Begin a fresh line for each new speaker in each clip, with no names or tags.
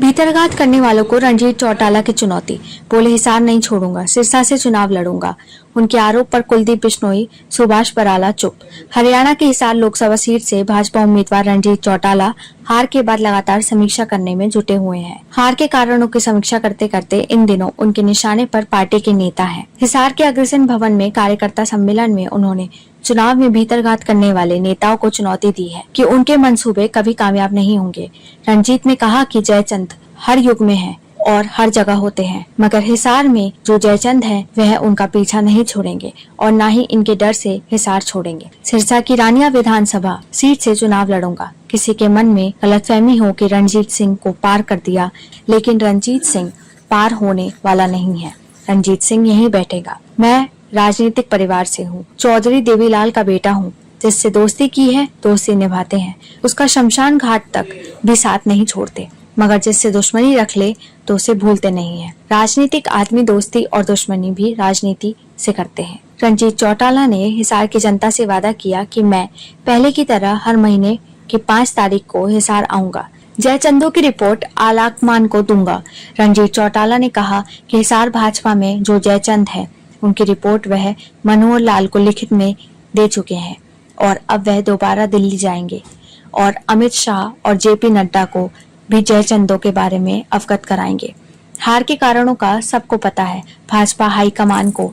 भीतरघात करने वालों को रणजीत चौटाला की चुनौती। बोले, हिसार नहीं छोड़ूंगा, सिरसा से चुनाव लड़ूंगा। उनके आरोप पर कुलदीप बिश्नोई, सुभाष बराला चुप। हरियाणा के हिसार लोकसभा सीट से भाजपा उम्मीदवार रणजीत चौटाला हार के बाद लगातार समीक्षा करने में जुटे हुए हैं। हार के कारणों की समीक्षा करते करते इन दिनों उनके निशाने पर पार्टी के नेता हैं। हिसार के अग्रसेन भवन में कार्यकर्ता सम्मेलन में उन्होंने चुनाव में भीतरघात करने वाले नेताओं को चुनौती दी है कि उनके मंसूबे कभी कामयाब नहीं होंगे। रंजीत ने कहा कि जयचंद हर युग में है और हर जगह होते हैं, मगर हिसार में जो जयचंद है वह उनका पीछा नहीं छोड़ेंगे और न ही इनके डर से हिसार छोड़ेंगे। सिरसा की रानिया विधानसभा सीट से चुनाव लड़ूंगा। किसी के मन में गलतफहमी हो कि रणजीत सिंह को पार कर दिया, लेकिन रणजीत सिंह पार होने वाला नहीं है। रणजीत सिंह यहीं बैठेगा। मैं राजनीतिक परिवार से हूँ, चौधरी देवीलाल का बेटा हूँ। जिससे दोस्ती की है दोस्ती निभाते हैं, उसका शमशान घाट तक भी साथ नहीं छोड़ते, मगर जिससे दुश्मनी रख ले तो उसे भूलते नहीं है। राजनीतिक आदमी दोस्ती और दुश्मनी भी राजनीति से करते हैं। रणजीत चौटाला ने हिसार की जनता से वादा किया कि मैं पहले की तरह हर महीने की 5 तारीख को हिसार आऊंगा। जयचंदों की रिपोर्ट आलाकमान को दूंगा। रणजीत चौटाला ने कहा कि हिसार भाजपा में जो जयचंद है उनकी रिपोर्ट वह मनोहर लाल को लिखित में दे चुके हैं और अब वह दोबारा दिल्ली जाएंगे और अमित शाह और जेपी नड्डा को भी जयचंदों के बारे में अवगत कराएंगे। हार के कारणों का सबको पता है, भाजपा हाईकमान को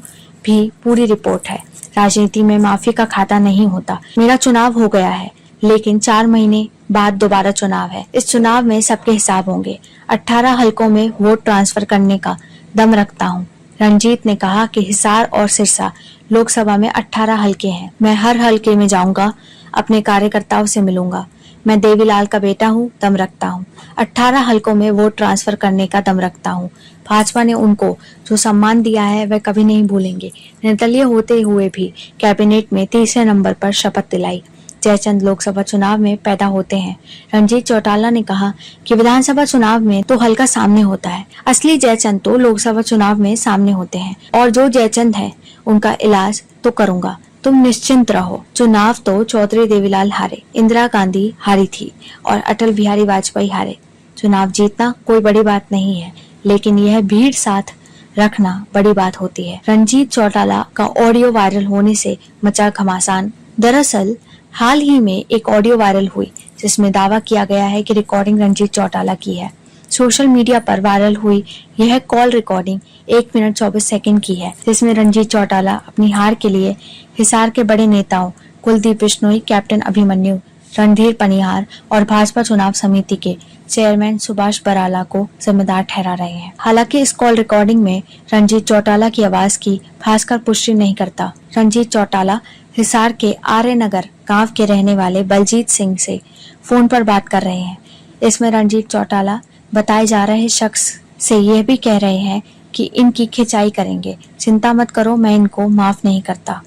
भी पूरी रिपोर्ट है। राजनीति में माफी का खाता नहीं होता। मेरा चुनाव हो गया है, लेकिन 4 महीने बाद दोबारा चुनाव है। इस चुनाव में सबके हिसाब होंगे। 18 हलकों में वोट ट्रांसफर करने का दम रखता हूँ। रणजीत ने कहा कि हिसार और सिरसा लोकसभा में 18 हलके हैं। मैं हर हलके में जाऊंगा, अपने कार्यकर्ताओं से मिलूंगा। मैं देवीलाल का बेटा हूँ, दम रखता हूँ। 18 हलकों में वोट ट्रांसफर करने का दम रखता हूँ। भाजपा ने उनको जो सम्मान दिया है वह कभी नहीं भूलेंगे। निर्दलीय होते हुए भी कैबिनेट में 3रे नंबर पर शपथ दिलाई। जयचंद लोकसभा चुनाव में पैदा होते हैं। रणजीत चौटाला ने कहा कि विधानसभा चुनाव में तो हल्का सामने होता है, असली जयचंद तो लोकसभा चुनाव में सामने होते हैं और जो जयचंद है उनका इलाज तो करूंगा, तुम निश्चिंत रहो। चुनाव तो चौधरी देवीलाल हारे, इंदिरा गांधी हारी थी और अटल बिहारी वाजपेयी हारे। चुनाव जीतना कोई बड़ी बात नहीं है, लेकिन यह भीड़ साथ रखना बड़ी बात होती है। रणजीत चौटाला का ऑडियो वायरल होने से मचा घमासान। दरअसल हाल ही में एक ऑडियो वायरल हुई जिसमें दावा किया गया है कि रिकॉर्डिंग रणजीत चौटाला की है। सोशल मीडिया पर वायरल हुई यह कॉल रिकॉर्डिंग 1 मिनट 24 सेकंड की है, जिसमें रणजीत चौटाला अपनी हार के लिए हिसार के बड़े नेताओं कुलदीप बिश्नोई, कैप्टन अभिमन्यु, रणधीर पनिहार और भाजपा चुनाव समिति के चेयरमैन सुभाष बराला को जिम्मेदार ठहरा रहे हैं। हालांकि इस कॉल रिकॉर्डिंग में रणजीत चौटाला की आवाज की भास्कर पुष्टि नहीं करता। रणजीत चौटाला हिसार के आर्य नगर गांव के रहने वाले बलजीत सिंह से फोन पर बात कर रहे हैं। इसमें रणजीत चौटाला बताए जा रहे शख्स से यह भी कह रहे हैं कि इनकी खिंचाई करेंगे। चिंता मत करो, मैं इनको माफ नहीं करता।